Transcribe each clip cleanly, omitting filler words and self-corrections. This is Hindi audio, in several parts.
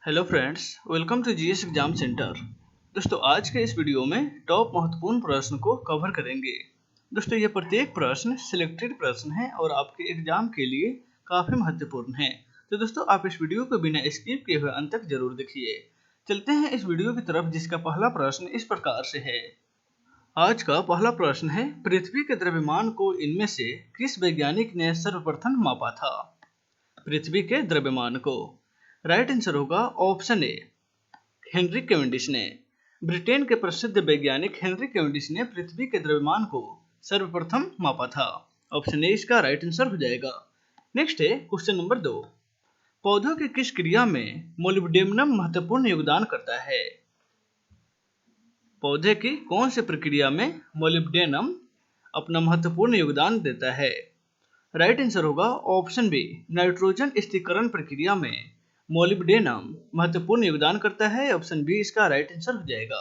Hello friends, welcome to GS exam centre. दोस्तों, आज के इस वीडियो में टॉप महत्वपूर्ण प्रश्न को कवर करेंगे। दोस्तों, ये प्रत्येक प्रश्न सिलेक्टेड प्रश्न है और आपके एग्जाम के लिए काफ़ी महत्वपूर्ण है। तो दोस्तों, आप इस वीडियो को बिना स्किप किए हुए अंत तक जरूर देखिए। चलते हैं इस वीडियो की तरफ, जिसका पहला प्रश्न इस प्रकार से है। आज का पहला प्रश्न है, पृथ्वी के द्रव्यमान को इनमें से किस वैज्ञानिक ने सर्वप्रथम मापा था? पृथ्वी के द्रव्यमान को राइट आंसर होगा ऑप्शन ए, हेनरी कैवेंडिश ने। ब्रिटेन के प्रसिद्ध वैज्ञानिक हेनरी कैवेंडिश ने पृथ्वी के द्रव्यमान को सर्वप्रथम मापा था। ऑप्शन ए इसका राइट आंसर हो जाएगा। नेक्स्ट है क्वेश्चन नंबर 2। पौधों की किस क्रिया में मोलिब्डेनम महत्वपूर्ण योगदान करता है? पौधे की कौन सी प्रक्रिया में मोलिब्डेनम अपना महत्वपूर्ण योगदान देता है? राइट आंसर होगा ऑप्शन बी, नाइट्रोजन स्थिरीकरण प्रक्रिया में मोलिब्डेनम महत्वपूर्ण योगदान करता है। ऑप्शन बी इसका राइट आंसर हो जाएगा।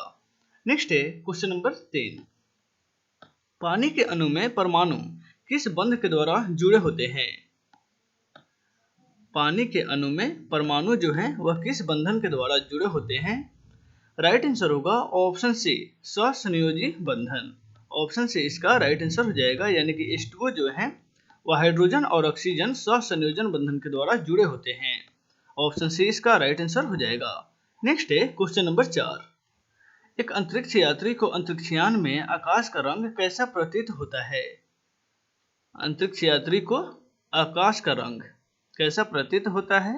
नेक्स्ट है क्वेश्चन नंबर 3। पानी के अणु में परमाणु किस बंध के द्वारा जुड़े होते हैं? पानी के अणु में परमाणु जो हैं वह किस बंधन के द्वारा जुड़े होते हैं? राइट आंसर होगा ऑप्शन सी, सहसंयोजी बंधन। ऑप्शन सी इसका राइट आंसर हो जाएगा, यानी कि H2O जो है वह हाइड्रोजन और ऑक्सीजन सहसंयोजन बंधन के द्वारा जुड़े होते हैं। ऑप्शन सी इसका राइट आंसर हो जाएगा। नेक्स्ट है क्वेश्चन नंबर 4। एक अंतरिक्ष यात्री को अंतरिक्षयान में आकाश का रंग कैसा प्रतीत होता है? अंतरिक्ष यात्री को आकाश का रंग कैसा प्रतीत होता है?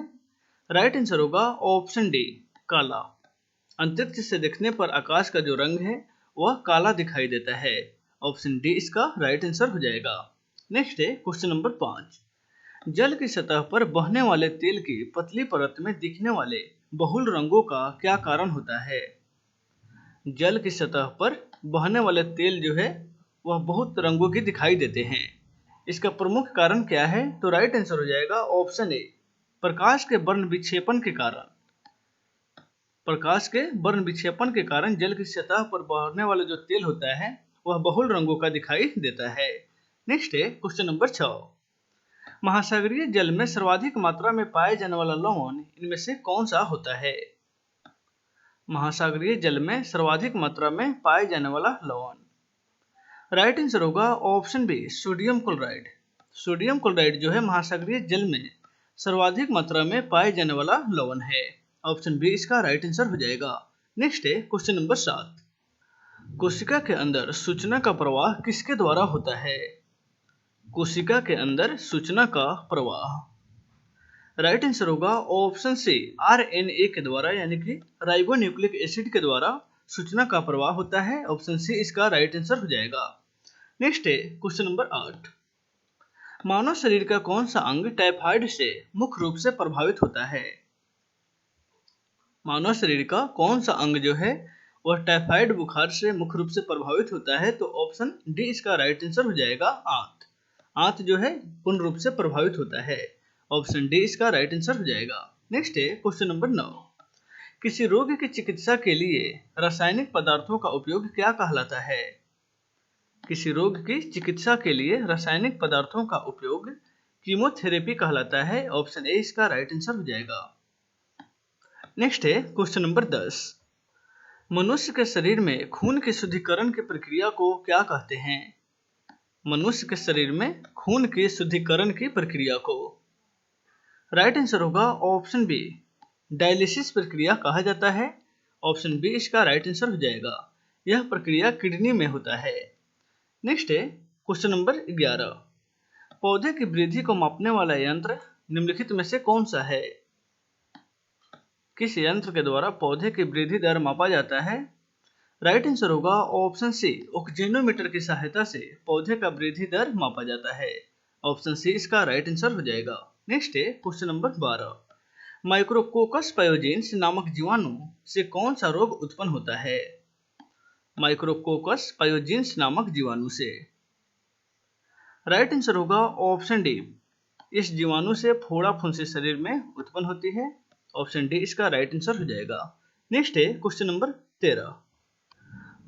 राइट आंसर होगा ऑप्शन डी, काला। अंतरिक्ष से देखने पर आकाश का जो रंग है वह काला दिखाई देता है। ऑप्शन डी इसका राइट आंसर हो जाएगा। नेक्स्ट है क्वेश्चन नंबर 5। जल की सतह पर बहने वाले तेल की पतली परत में दिखने वाले बहुल रंगों का क्या कारण होता है? जल की सतह पर बहने वाले तेल जो है वह बहुत रंगों के दिखाई देते हैं। इसका प्रमुख कारण क्या है? तो राइट आंसर हो जाएगा ऑप्शन ए, प्रकाश के वर्ण विक्षेपण के कारण। प्रकाश के वर्ण विक्षेपण के कारण जल की सतह पर बहने वाला जो तेल होता है वह बहुल रंगों का दिखाई देता है। नेक्स्ट है क्वेश्चन नंबर 6। महासागरीय जल में सर्वाधिक मात्रा में पाए जाने वाला लवण इनमें से कौन सा होता है? महासागरीय जल में सर्वाधिक मात्रा में पाए जाने वाला लवण राइट आंसर होगा option B, sodium chloride. Sodium chloride जो है महासागरीय जल में सर्वाधिक मात्रा में पाए जाने वाला लवण है। ऑप्शन बी इसका राइट आंसर हो जाएगा। नेक्स्ट है क्वेश्चन नंबर 7। कोशिका के अंदर सूचना का प्रवाह किसके द्वारा होता है? कोशिका के अंदर सूचना का प्रवाह राइट आंसर होगा ऑप्शन सी, आरएनए के द्वारा, यानी कि राइबोन्यूक्लिक एसिड के द्वारा सूचना का प्रवाह होता है। ऑप्शन सी इसका राइट आंसर हो जाएगा। नेक्स्ट है क्वेश्चन नंबर 8। मानव शरीर का कौन सा अंग टाइफाइड से मुख्य रूप से प्रभावित होता है? मानव शरीर का कौन सा अंग जो है वह टाइफाइड बुखार से मुख्य रूप से प्रभावित होता है? तो ऑप्शन डी इसका राइट आंसर हो जाएगा, आंत। आंत जो है पूर्ण रूप से प्रभावित होता है। ऑप्शन डी इसका राइट आंसर हो जाएगा। नेक्स्ट है क्वेश्चन नंबर 9। किसी रोग की चिकित्सा के लिए रासायनिक पदार्थों का उपयोग क्या कहलाता है? किसी रोग की चिकित्सा के लिए रासायनिक पदार्थों का उपयोग कीमोथेरेपी कहलाता है। ऑप्शन ए इसका राइट आंसर हो जाएगा। नेक्स्ट है क्वेश्चन नंबर 10। मनुष्य के शरीर में खून के शुद्धिकरण की प्रक्रिया को क्या कहते हैं? मनुष्य के शरीर में खून के शुद्धिकरण की प्रक्रिया को राइट आंसर होगा ऑप्शन बी, डायलिसिस प्रक्रिया कहा जाता है। ऑप्शन बी इसका राइट आंसर हो जाएगा। यह प्रक्रिया किडनी में होता है। नेक्स्ट है क्वेश्चन नंबर 11। पौधे की वृद्धि को मापने वाला यंत्र निम्नलिखित में से कौन सा है? किस यंत्र के द्वारा पौधे की वृद्धि दर मापा जाता है? राइट आंसर होगा ऑप्शन सी, ऑक्जेनोमीटर की सहायता से पौधे का वृद्धि दर मापा जाता है। ऑप्शन सी इसका राइट आंसर हो जाएगा। नेक्स्ट है क्वेश्चन नंबर 12। माइक्रोकोकस पायोजेंस नामक जीवाणु से कौन सा रोग उत्पन्न होता है? माइक्रोकोकस पायोजेंस नामक जीवाणु से राइट आंसर होगा ऑप्शन डी, इस जीवाणु से फोड़ा फुंसी शरीर में उत्पन्न होती है। ऑप्शन डी इसका राइट आंसर हो जाएगा। नेक्स्ट है क्वेश्चन नंबर 13।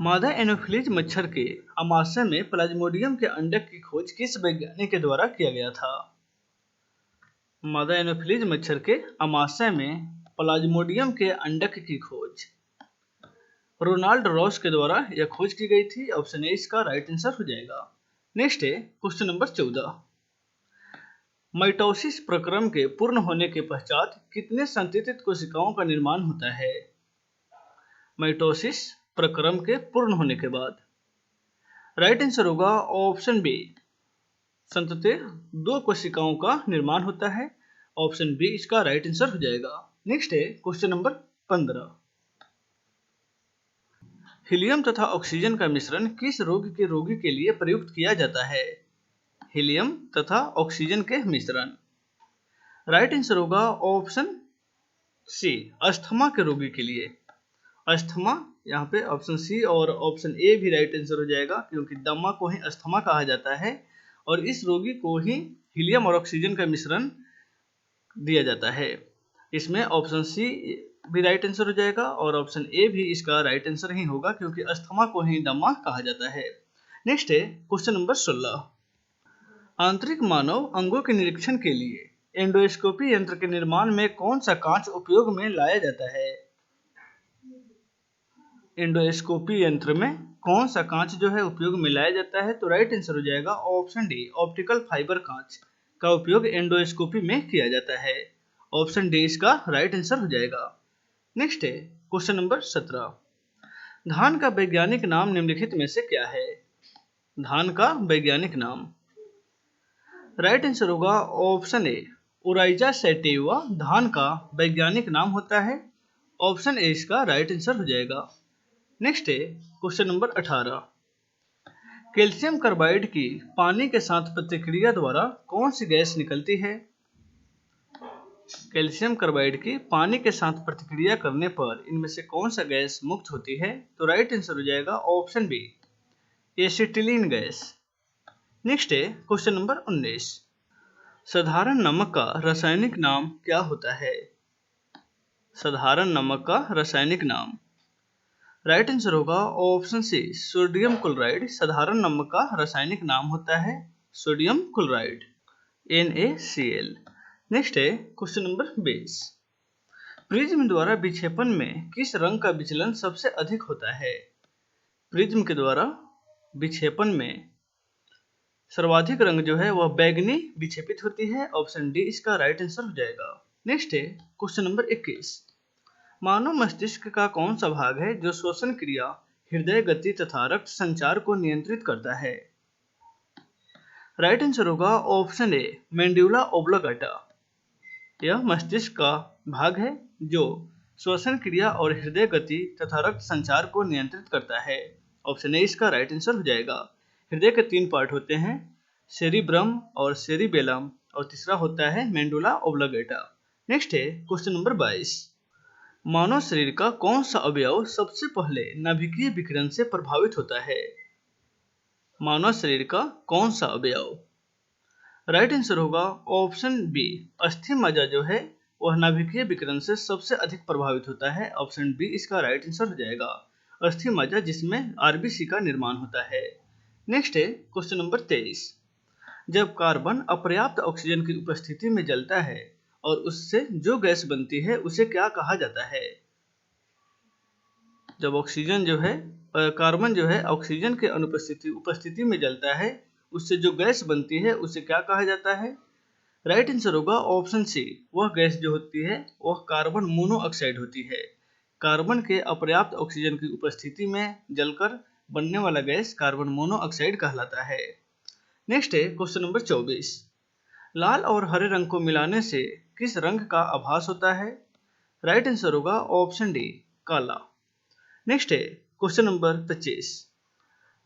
मादा एनोफिलीज मच्छर के आमाशय में प्लाज्मोडियम के अंडक की खोज किस वैज्ञानिक के द्वारा किया गया था? मादा एनोफिलीज मच्छर के आमाशय में प्लाज्मोडियम के अंडक की खोज। रोनाल्ड रॉस के द्वारा यह खोज की गई थी। ऑप्शन ए इसका राइट आंसर हो जाएगा। नेक्स्ट है क्वेश्चन नंबर 14। माइटोसिस प्रक्रम के पूर्ण होने के पश्चात कितने संततित कोशिकाओं का निर्माण होता है? माइटोसिस प्रक्रम के पूर्ण होने के बाद राइट आंसर होगा ऑप्शन बी, संततित 2 कोशिकाओं का निर्माण होता है। ऑप्शन बी इसका राइट आंसर हो जाएगा। नेक्स्ट है क्वेश्चन नंबर 15। हीलियम तथा ऑक्सीजन का मिश्रण किस रोग के रोगी के लिए प्रयुक्त किया जाता है? हीलियम तथा ऑक्सीजन के मिश्रण। राइट आंसर होगा ऑप्शन सी, अस्थमा के रोगी के लिए। अस्थमा यहाँ पे ऑप्शन सी और ऑप्शन ए भी राइट आंसर हो जाएगा, क्योंकि दमा को ही अस्थमा कहा जाता है और इस रोगी को ही हीलियम और ऑक्सीजन का मिश्रण दिया जाता है। इसमें ऑप्शन सी भी राइट आंसर हो जाएगा और ऑप्शन ए भी इसका राइट आंसर ही होगा, क्योंकि अस्थमा को ही दमा कहा जाता है। नेक्स्ट है क्वेश्चन नंबर 16। आंतरिक मानव अंगों के निरीक्षण के लिए एंडोस्कोपी यंत्र के निर्माण में कौन सा कांच उपयोग में लाया जाता है? एंडोस्कोपी यंत्र में कौन सा कांच जो है उपयोग में लाया जाता है? तो राइट आंसर हो जाएगा ऑप्शन डी, ऑप्टिकल फाइबर कांच का उपयोग एंडोस्कोपी में किया जाता है। ऑप्शन डी इसका राइट आंसर हो जाएगा। नेक्स्ट है क्वेश्चन नंबर 17। धान का वैज्ञानिक नाम निम्नलिखित में से क्या है? धान का वैज्ञानिक नाम। राइट आंसर होगा ऑप्शन ए, ओराइजा सैटिवा धान का वैज्ञानिक नाम होता है। ऑप्शन ए इसका राइट आंसर हो जाएगा। नेक्स्ट है क्वेश्चन नंबर 18। कैल्शियम कार्बाइड की पानी के साथ प्रतिक्रिया द्वारा कौन सी गैस निकलती है? कैल्शियम कार्बाइड की पानी के साथ प्रतिक्रिया करने पर इनमें से कौन सा गैस मुक्त होती है? तो राइट आंसर हो जाएगा option B, acetylene gas. Next है क्वेश्चन नंबर 19। साधारण नमक का रासायनिक नाम क्या होता है? साधारण नमक का रासायनिक नाम। राइट आंसर होगा ऑप्शन सी, सोडियम क्लोराइड साधारण नमक का रासायनिक नाम होता है, सोडियम क्लोराइड NaCl। नेक्स्ट है क्वेश्चन नंबर 20। प्रिज्म द्वारा विक्षेपण में किस रंग का विचलन सबसे अधिक होता है? प्रिज्म के द्वारा विक्षेपण में सर्वाधिक रंग जो है वह बैगनी विक्षेपित होती है। ऑप्शन डी इसका राइट आंसर हो जाएगा। नेक्स्ट है क्वेश्चन नंबर 21। मानव मस्तिष्क का कौन सा भाग है जो श्वसन क्रिया, हृदय गति तथा रक्त संचार को नियंत्रित करता है? राइट आंसर होगा ऑप्शन ए, मेंडुला ओब्लांगेटा। यह मस्तिष्क का भाग है जो श्वसन क्रिया और हृदय गति तथा रक्त संचार को नियंत्रित करता है। ऑप्शन ए इसका राइट आंसर हो जाएगा। हृदय के 3 पार्ट होते हैं, सेरिब्रम और सेरिबेलम, और तीसरा होता है मेंडुला ओब्लांगेटा। नेक्स्ट है क्वेश्चन नंबर 22। मानव शरीर का कौन सा अवयव सबसे पहले नाभिकीय विकिरण से प्रभावित होता है? मानव शरीर का कौन सा अवयव? राइट आंसर होगा ऑप्शन बी, अस्थि मज्जा जो है वह नाभिकीय विकिरण से सबसे अधिक प्रभावित होता है। ऑप्शन बी इसका राइट आंसर हो जाएगा, अस्थि मज्जा जिसमें आरबीसी का निर्माण होता है। नेक्स्ट है क्वेश्चन नंबर 23। जब कार्बन अपर्याप्त ऑक्सीजन की उपस्थिति में जलता है और उससे जो गैस बनती है उसे क्या कहा जाता है? जब ऑक्सीजन जो है कार्बन जो है ऑक्सीजन के उपस्थिति में जलता है, उससे जो गैस बनती है उसे क्या कहा जाता है? राइट आंसर होगा ऑप्शन सी, वह गैस जो होती है वह कार्बन मोनोऑक्साइड होती है। कार्बन के अपर्याप्त ऑक्सीजन की उपस्थिति में जलकर बनने वाला गैस कार्बन मोनोऑक्साइड कहलाता है। नेक्स्ट है क्वेश्चन नंबर 24। लाल और हरे रंग को मिलाने से किस रंग का आभास होता है? राइट आंसर होगा ऑप्शन डी, काला। नेक्स्ट है क्वेश्चन नंबर 25।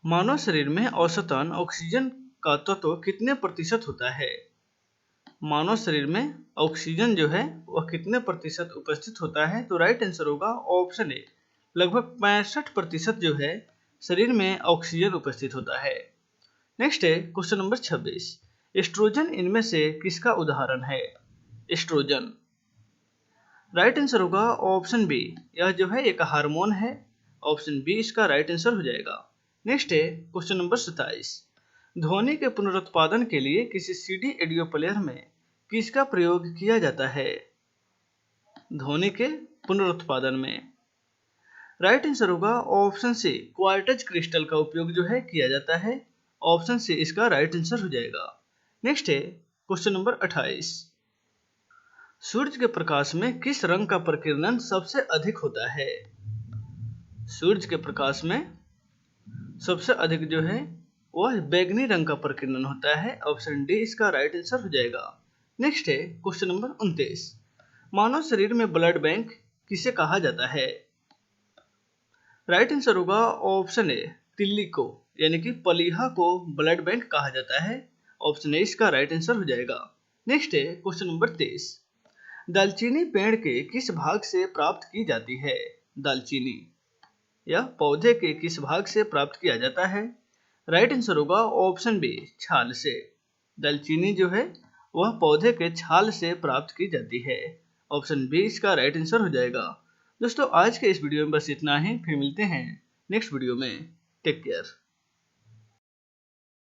मानव शरीर में औसतन ऑक्सीजन का तत्व कितने प्रतिशत होता है? मानव शरीर में ऑक्सीजन जो है वह कितने प्रतिशत उपस्थित होता है? तो राइट आंसर होगा ऑप्शन ए, लगभग 65% जो है शरीर में ऑक्सीजन उपस्थित होता है। नेक्स्ट है क्वेश्चन नंबर 26। एस्ट्रोजन इनमें से किसका उदाहरण है? एस्ट्रोजन। राइट आंसर होगा ऑप्शन बी, यह जो है एक हार्मोन है। ऑप्शन बी इसका राइट आंसर हो जाएगा। नेक्स्ट है क्वेश्चन नंबर 27। ध्वनि के पुनरुत्पादन के लिए किसी सीडी ऑडियो प्लेयर में किसका प्रयोग किया जाता है? ध्वनि के पुनरुत्पादन में। राइट आंसर होगा ऑप्शन सी, क्वार्ट्ज क्रिस्टल का उपयोग जो है किया जाता है। ऑप्शन सी इसका राइट आंसर हो जाएगा। नेक्स्ट है क्वेश्चन नंबर 28। सूर्य के प्रकाश में किस रंग का प्रकीर्णन सबसे अधिक होता है? सूर्य के प्रकाश में सबसे अधिक जो है वह बैगनी रंग का प्रकीर्णन होता है। ऑप्शन डी इसका राइट आंसर हो जाएगा। नेक्स्ट है क्वेश्चन नंबर 29। मानव शरीर में ब्लड बैंक किसे कहा जाता है? राइट आंसर होगा ऑप्शन ए, तिल्ली को यानी कि पलीहा को ब्लड बैंक कहा जाता है। ऑप्शन ए इसका राइट आंसर हो जाएगा। नेक्स्ट है क्वेश्चन नंबर 23। दालचीनी पेड़ के किस भाग से प्राप्त की जाती है? दालचीनी या पौधे के किस भाग से प्राप्त किया जाता है? राइट आंसर होगा ऑप्शन बी, छाल से। दालचीनी जो है वह पौधे के छाल से प्राप्त की जाती है। ऑप्शन बी इसका राइट आंसर हो जाएगा। दोस्तों आज के इस वीडियो में बस इतना ही, फिर मिलते हैं नेक्स्ट वीडियो में। Take care.